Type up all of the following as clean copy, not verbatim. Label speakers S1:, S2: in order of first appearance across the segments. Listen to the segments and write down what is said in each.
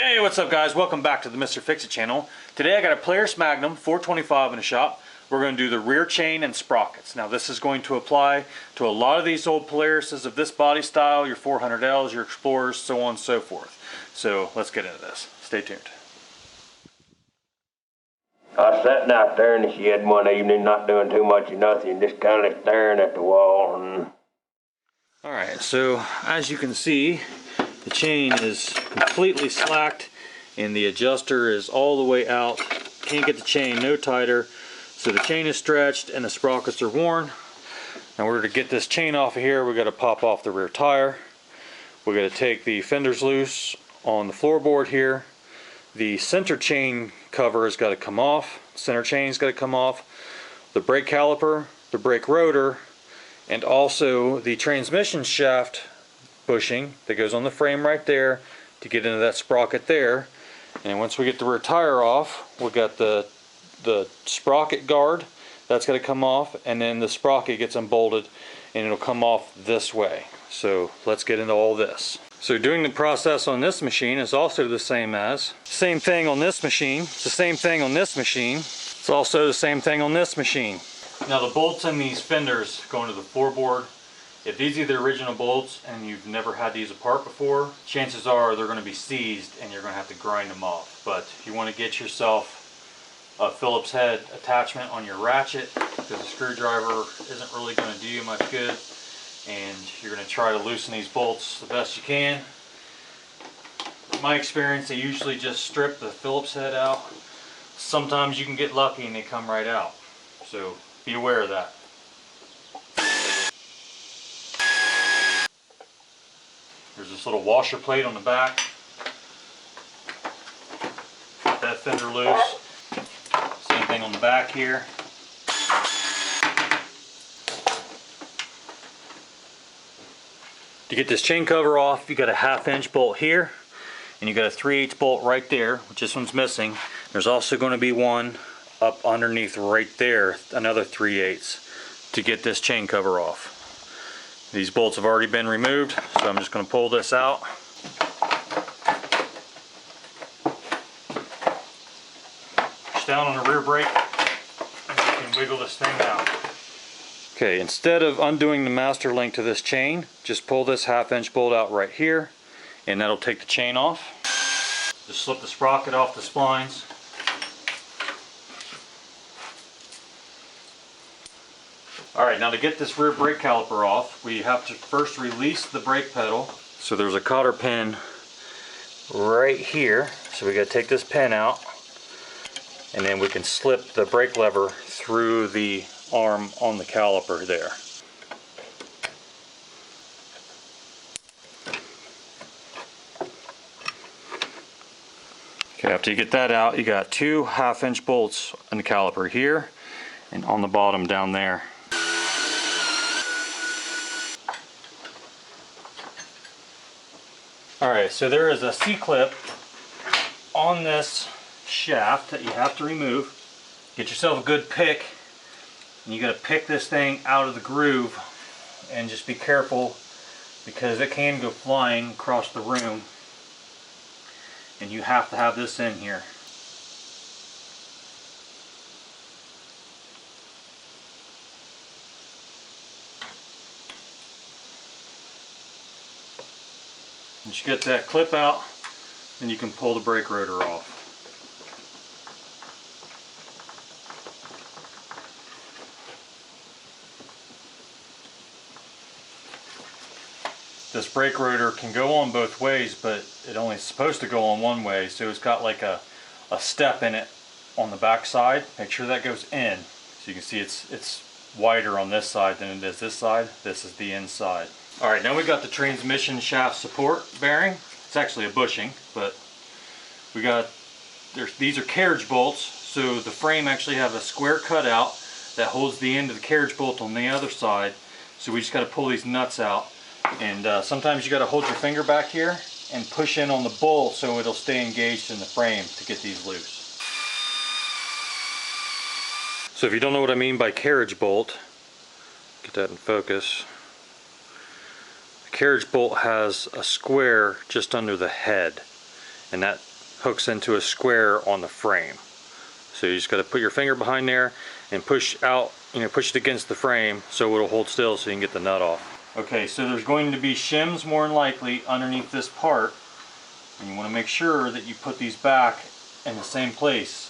S1: Hey, what's up guys? Welcome back to the Mr. Fix-It channel. Today I got a Polaris Magnum 425 in the shop. We're going to do the rear chain and sprockets. Now this is going to apply to a lot of these old Polarises of this body style, your 400Ls, your Explorers, so on and so forth. So let's get into this. Stay tuned.
S2: I was sitting out there in the shed one evening, not doing too much of nothing, just kind of staring at the wall.
S1: Alright, so as you can see, the chain is completely slacked and the adjuster is all the way out. Can't get the chain no tighter. So the chain is stretched and the sprockets are worn. Now in order to get this chain off of here, we got to pop off the rear tire. We got to take the fenders loose on the floorboard here. The center chain cover has got to come off. Center chain's got to come off. The brake caliper, the brake rotor, and also the transmission shaft bushing that goes on the frame right there to get into that sprocket there. And once we get the rear tire off, we got the sprocket guard that's got to come off, and then the sprocket gets unbolted and it'll come off this way. So let's get into all this. So doing the process on this machine is also the same thing on this machine. It's the same thing on this machine. It's also the same thing on this machine. Now the bolts in these fenders go into the floorboard. If these are the original bolts and you've never had these apart before, chances are they're going to be seized and you're going to have to grind them off. But if you want to get yourself a Phillips head attachment on your ratchet, because a screwdriver isn't really going to do you much good, and you're going to try to loosen these bolts the best you can. In my experience, they usually just strip the Phillips head out. Sometimes you can get lucky and they come right out. So be aware of that. There's this little washer plate on the back. Get that fender loose. Same thing on the back here. To get this chain cover off, you got a 1/2 inch bolt here, and you got a 3/8 bolt right there, which this one's missing. There's also going to be one up underneath right there, another 3/8 to get this chain cover off. These bolts have already been removed, so I'm just going to pull this out. Push down on the rear brake, and you can wiggle this thing out. Okay, instead of undoing the master link to this chain, just pull this 1/2 inch bolt out right here, and that'll take the chain off. Just slip the sprocket off the splines. Alright, now to get this rear brake caliper off, we have to first release the brake pedal. So there's a cotter pin right here. So we got to take this pin out, and then we can slip the brake lever through the arm on the caliper there. Okay, after you get that out, you got 2 1/2 inch bolts on the caliper here and on the bottom down there. Alright, so there is a C-clip on this shaft that you have to remove. Get yourself a good pick, and you got to pick this thing out of the groove, and just be careful because it can go flying across the room, and you have to have this in here. Once you get that clip out, then you can pull the brake rotor off. This brake rotor can go on both ways, but it only is supposed to go on one way, so it's got like a step in it on the back side. Make sure that goes in. So you can see it's wider on this side than it is this side. This is the inside. Alright, now we got the transmission shaft support bearing. It's actually a bushing, but we got, these are carriage bolts, so the frame actually have a square cutout that holds the end of the carriage bolt on the other side. So we just got to pull these nuts out, and sometimes you got to hold your finger back here and push in on the bolt so it'll stay engaged in the frame to get these loose. So if you don't know what I mean by carriage bolt, get that in focus. The carriage bolt has a square just under the head, and that hooks into a square on the frame. So you just got to put your finger behind there and push out, push it against the frame so it'll hold still so you can get the nut off. Okay, so there's going to be shims more than likely underneath this part, and you want to make sure that you put these back in the same place.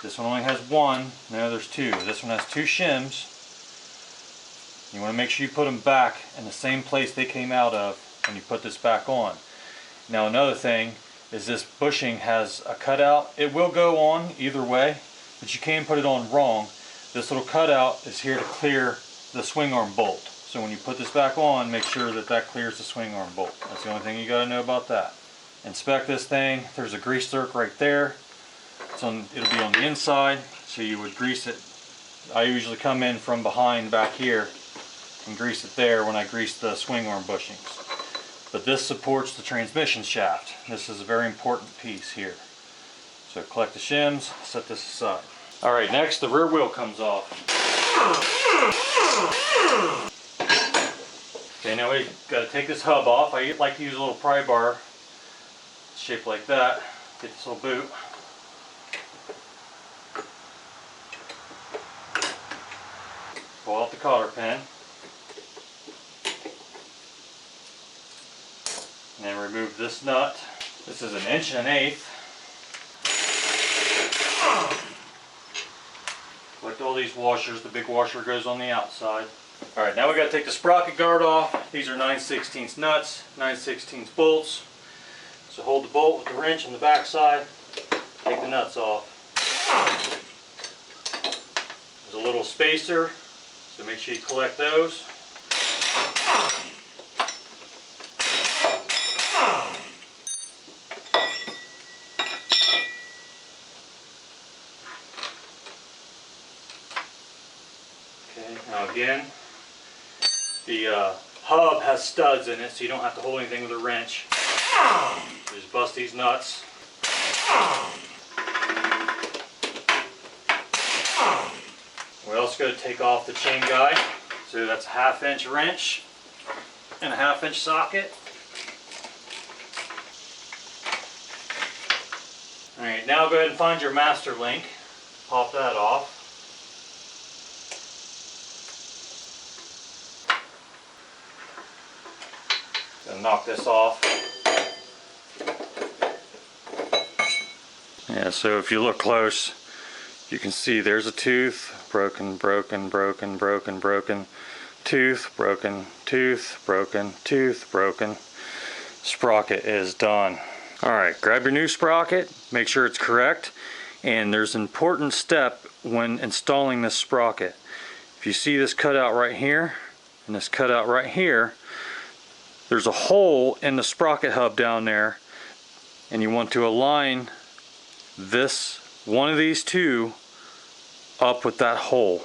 S1: This one only has one, now there's two. This one has two shims. You want to make sure you put them back in the same place they came out of when you put this back on. Now another thing is this bushing has a cutout. It will go on either way, but you can put it on wrong. This little cutout is here to clear the swing arm bolt. So when you put this back on, make sure that that clears the swing arm bolt. That's the only thing you got to know about that. Inspect this thing. There's a grease zerk right there. It'll be on the inside, so you would grease it. I usually come in from behind back here and grease it there when I grease the swing arm bushings. But this supports the transmission shaft. This is a very important piece here. So collect the shims, set this aside. Alright, next the rear wheel comes off. Okay, now we got to take this hub off. I like to use a little pry bar shaped like that. Get this little boot. Pull out the cotter pin. And then remove this nut. This is 1 1/8 inches. Collect all these washers. The big washer goes on the outside. Alright, now we got to take the sprocket guard off. These are 9/16 nuts, 9/16 bolts. So hold the bolt with the wrench on the back side. Take the nuts off. There's a little spacer, so make sure you collect those. Now again, the hub has studs in it, so you don't have to hold anything with a wrench. Just bust these nuts. We also got to take off the chain guide. So that's a 1/2 inch wrench and a 1/2 inch socket. Alright, now go ahead and find your master link. Pop that off. Gonna knock this off. Yeah, so if you look close, you can see there's a tooth, broken, broken, broken, broken, broken, tooth, broken, tooth, broken, tooth, broken. Sprocket is done. Alright, grab your new sprocket, make sure it's correct, and there's an important step when installing this sprocket. If you see this cutout right here, and this cutout right here, there's a hole in the sprocket hub down there, and you want to align one of these two up with that hole.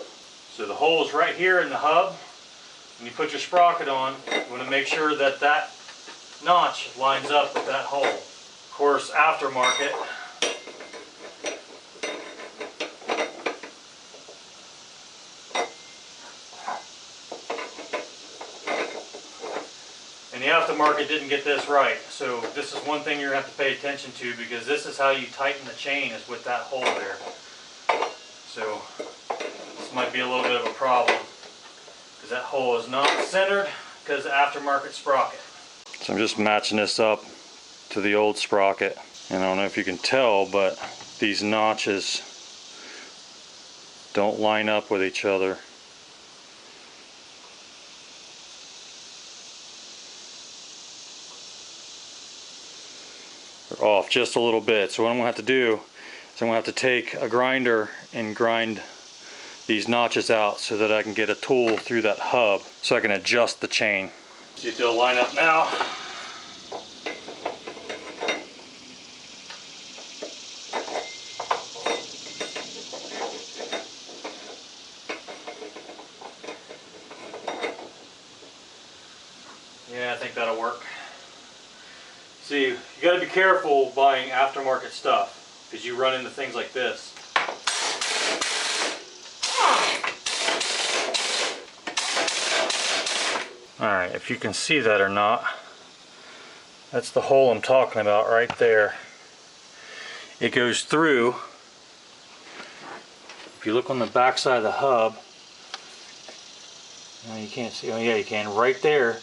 S1: So the hole is right here in the hub. When you put your sprocket on, you want to make sure that that notch lines up with that hole. Of course, aftermarket, and the aftermarket didn't get this right. So this is one thing you're going to have to pay attention to, because this is how you tighten the chain, is with that hole there. So this might be a little bit of a problem, because that hole is not centered because of aftermarket sprocket. So I'm just matching this up to the old sprocket. And I don't know if you can tell, but these notches don't line up with each other. They're off just a little bit. So what I'm going to have to do is I'm going to have to take a grinder and grind these notches out so that I can get a tool through that hub so I can adjust the chain. See if they'll line up now. Yeah, I think that'll work. See, you got to be careful buying aftermarket stuff, because you run into things like this. Alright, if you can see that or not, that's the hole I'm talking about right there. it goes through. If you look on the back side of the hub, you can't see, oh yeah you can, right there,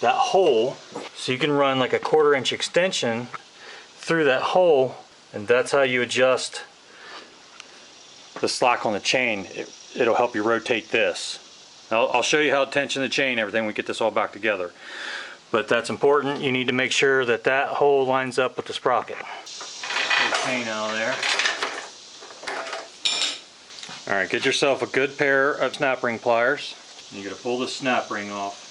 S1: that hole, so you can run like a 1/4 inch extension through that hole, and that's how you adjust the slack on the chain. It'll help you rotate this. I'll show you how to tension the chain, everything, when we get this all back together. But that's important. You need to make sure that that hole lines up with the sprocket. Get the chain out of there. All right, get yourself a good pair of snap ring pliers. You're gonna pull the snap ring off.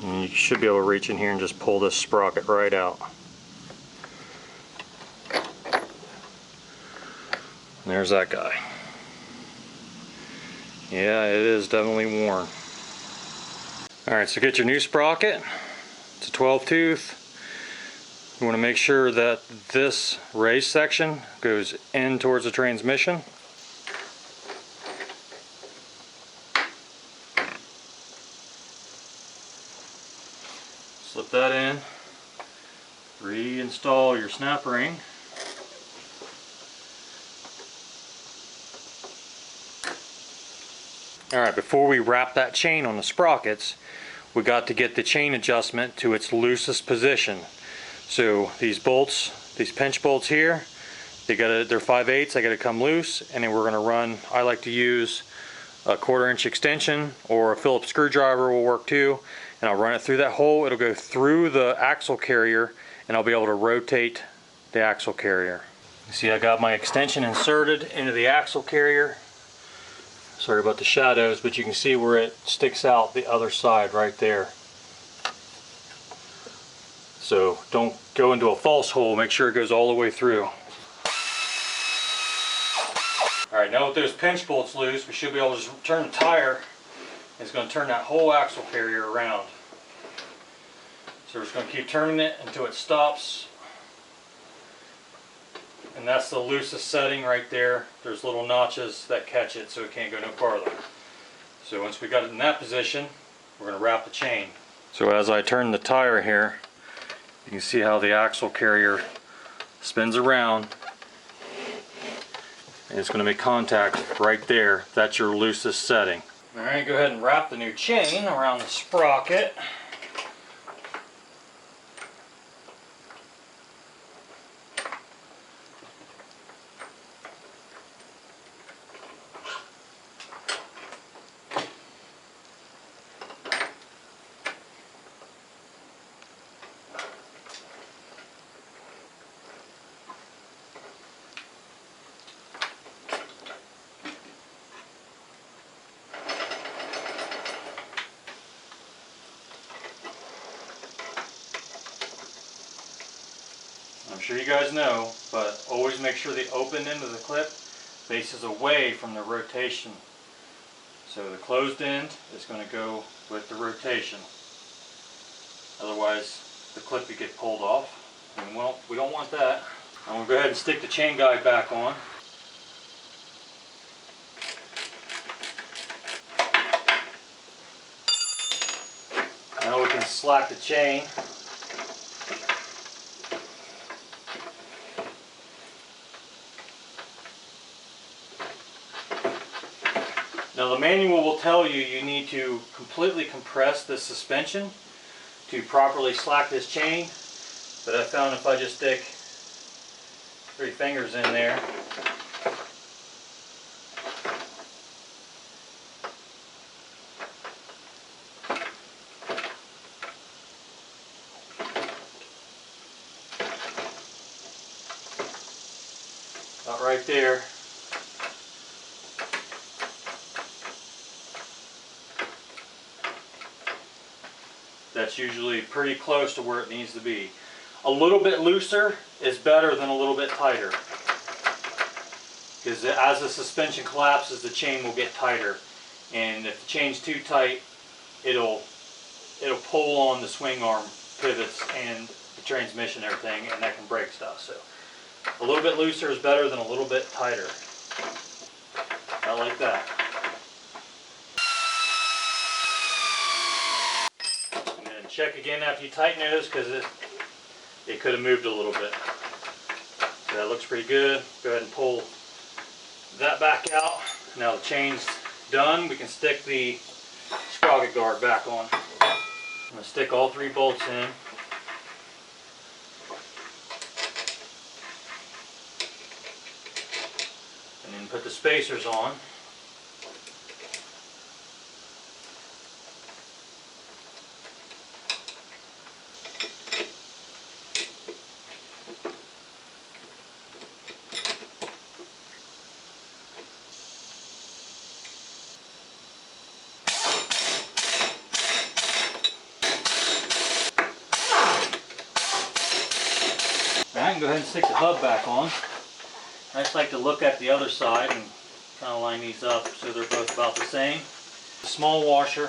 S1: And you should be able to reach in here and just pull this sprocket right out. There's that guy. Yeah, it is definitely worn. Alright, so get your new sprocket. It's a 12 tooth. You want to make sure that this raised section goes in towards the transmission. Slip that in. Reinstall your snap ring. Alright, before we wrap that chain on the sprockets, we got to get the chain adjustment to its loosest position. So these bolts, these pinch bolts here, they're 5/8, they gotta come loose, and then we're gonna run, I like to use a 1/4 inch extension, or a Phillips screwdriver will work too, and I'll run it through that hole. It'll go through the axle carrier, and I'll be able to rotate the axle carrier. You see I got my extension inserted into the axle carrier. Sorry about the shadows, but you can see where it sticks out the other side right there. So don't go into a false hole, make sure it goes all the way through. Alright, now with those pinch bolts loose, we should be able to just turn the tire. It's going to turn that whole axle carrier around. So we're just going to keep turning it until it stops. And that's the loosest setting right there. There's little notches that catch it so it can't go no farther. So once we got it in that position, we're going to wrap the chain. So as I turn the tire here, you can see how the axle carrier spins around. And it's going to make contact right there. That's your loosest setting. Alright, go ahead and wrap the new chain around the sprocket. I'm sure you guys know, but always make sure the open end of the clip faces away from the rotation. So the closed end is going to go with the rotation. Otherwise the clip will get pulled off, and well, we don't want that. I'm going to go ahead and stick the chain guide back on. Now we can slack the chain. Now the manual will tell you you need to completely compress this suspension to properly slack this chain, but I found if I just stick 3 fingers in there, about right there, that's usually pretty close to where it needs to be. A little bit looser is better than a little bit tighter, because as the suspension collapses, the chain will get tighter, and if the chain's too tight, it'll pull on the swing arm pivots and the transmission and everything, and that can break stuff. So a little bit looser is better than a little bit tighter. I like that. check again after you tighten those because it could have moved a little bit. So that looks pretty good. Go ahead and pull that back out. Now the chain's done. We can stick the sprocket guard back on. I'm going to stick all 3 bolts in. And then put the spacers on. Now I can go ahead and stick the hub back on. I just like to look at the other side and kind of line these up so they're both about the same. The small washer,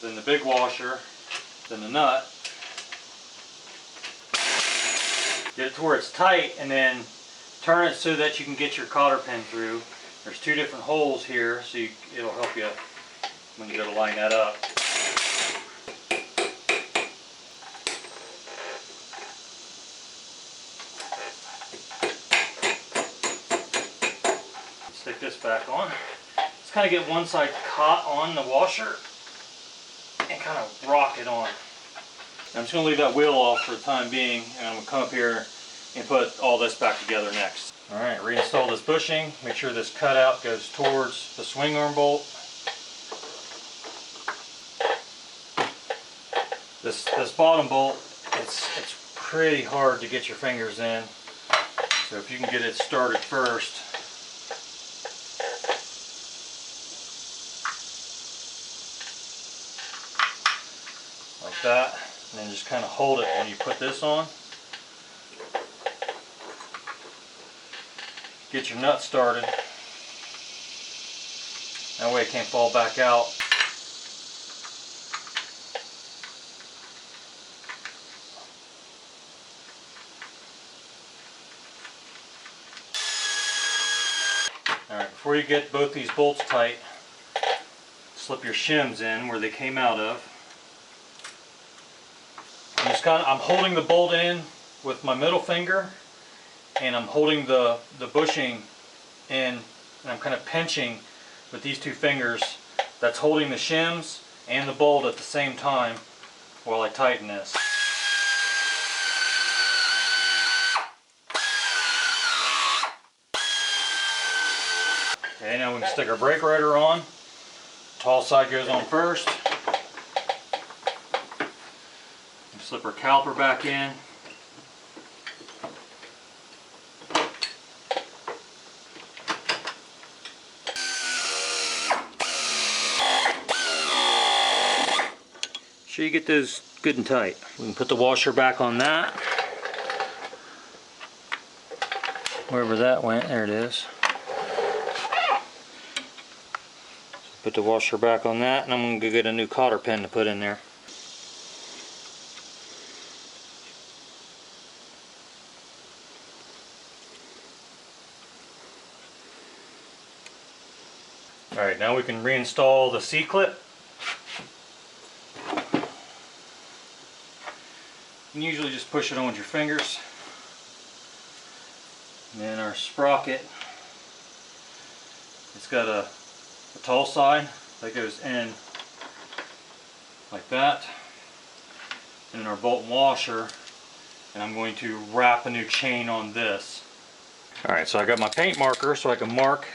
S1: then the big washer, then the nut. Get it to where it's tight and then turn it so that you can get your cotter pin through. There's 2 different holes here, so it'll help you when you go to line that up. Stick this back on. Just kind of get one side caught on the washer and kind of rock it on. I'm just going to leave that wheel off for the time being, and I'm going to come up here and put all this back together next. Alright, reinstall this bushing. Make sure this cutout goes towards the swing arm bolt. This bottom bolt, it's pretty hard to get your fingers in. So if you can get it started first. Like that. And then just kind of hold it when you put this on. Get your nut started. That way it can't fall back out. Alright, before you get both these bolts tight, slip your shims in where they came out of. I'm holding the bolt in with my middle finger, and I'm holding the bushing in, and I'm kind of pinching with these 2 fingers. That's holding the shims and the bolt at the same time while I tighten this. Okay, now we can stick our brake rotor on. Tall side goes on first. Slip our caliper back in. Sure you get those good and tight. We can put the washer back on that. Wherever that went, there it is. Put the washer back on that, and I'm going to go get a new cotter pin to put in there. Alright, now we can reinstall the C-clip. You can usually just push it on with your fingers. And then our sprocket, it's got a tall side that goes in like that. And then our bolt and washer, and I'm going to wrap a new chain on this. Alright, so I got my paint marker so I can mark.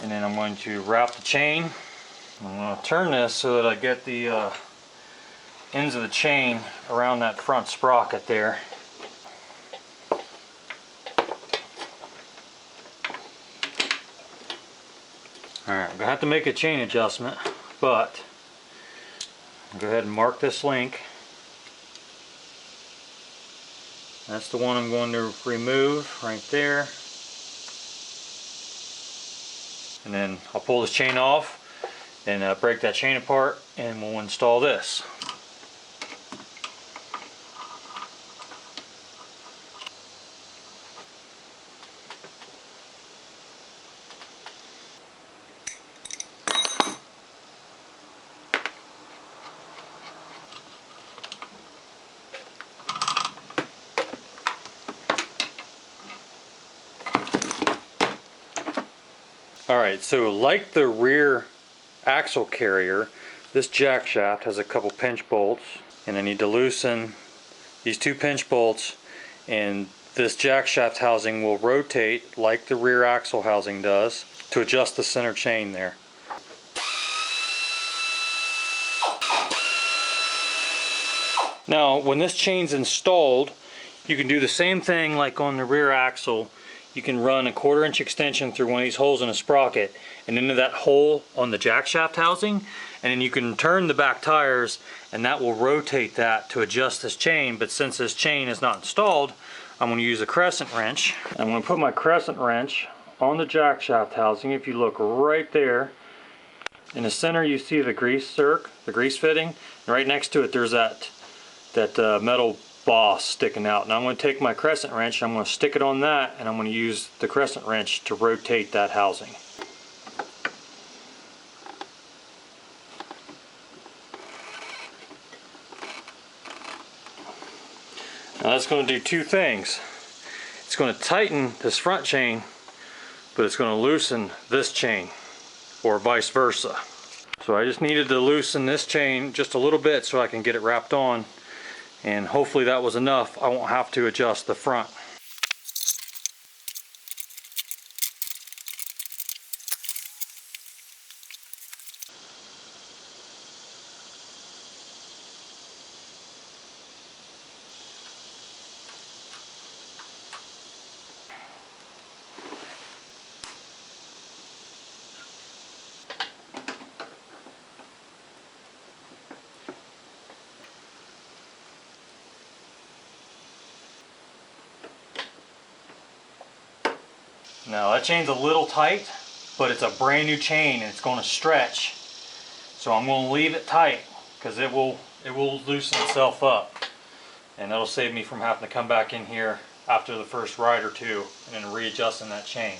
S1: And then I'm going to wrap the chain. I'm going to turn this so that I get the ends of the chain around that front sprocket there. Alright, I'm going to have to make a chain adjustment, but I'll go ahead and mark this link. That's the one I'm going to remove right there. And then I'll pull this chain off and break that chain apart, and we'll install this. Alright, so like the rear axle carrier, this jack shaft has a couple pinch bolts, and I need to loosen these two pinch bolts, and this jack shaft housing will rotate like the rear axle housing does to adjust the center chain there. Now when this chain's installed, you can do the same thing like on the rear axle. You can run a 1/4 inch extension through one of these holes in a sprocket and into that hole on the jack shaft housing, and then you can turn the back tires and that will rotate that to adjust this chain. But since this chain is not installed, I'm going to use a crescent wrench. I'm going to put my crescent wrench on the jack shaft housing. If you look right there, in the center you see the grease the grease fitting, and right next to it there's that metal boss sticking out. Now I'm going to take my crescent wrench, I'm going to stick it on that, and I'm going to use the crescent wrench to rotate that housing. Now that's going to do two things. It's going to tighten this front chain, but it's going to loosen this chain, or vice versa. So I just needed to loosen this chain just a little bit so I can get it wrapped on, and hopefully that was enough. I won't have to adjust the front. Now that chain's a little tight, but it's a brand new chain and it's going to stretch. So I'm going to leave it tight because it will loosen itself up, and that'll save me from having to come back in here after the first ride or two and then readjusting that chain.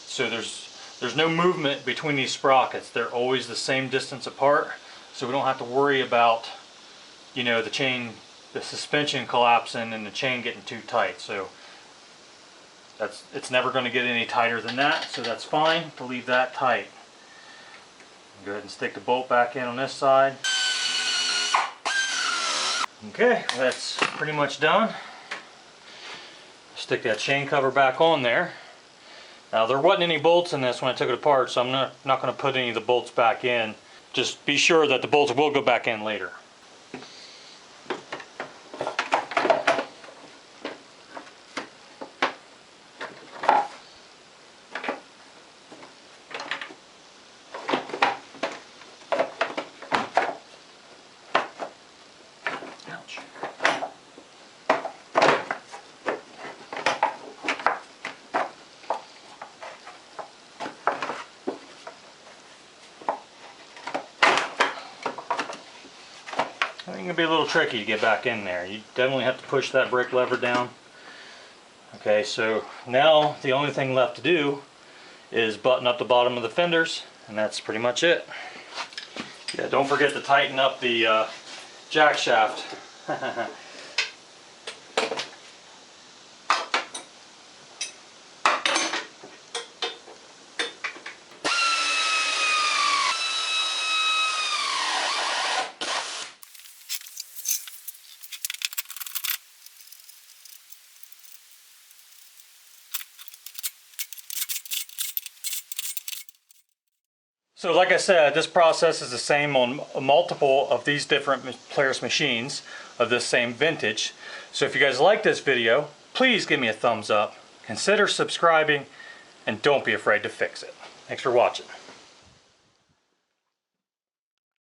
S1: So there's no movement between these sprockets. They're always the same distance apart, so we don't have to worry about, you know, the suspension collapsing and the chain getting too tight. So it's never going to get any tighter than that, so that's fine to leave that tight. Go ahead and stick the bolt back in on this side. Okay, that's pretty much done. Stick that chain cover back on there. Now there wasn't any bolts in this when I took it apart, so I'm not going to put any of the bolts back in. Just be sure that the bolts will go back in later. I think it'll be a little tricky to get back in there. You definitely have to push that brake lever down. Okay, so now the only thing left to do is button up the bottom of the fenders, and that's pretty much it. Yeah, don't forget to tighten up the jack shaft. So like I said, this process is the same on multiple of these different Polaris machines of this same vintage. So if you guys like this video, please give me a thumbs up, consider subscribing, and don't be afraid to fix it. Thanks for watching.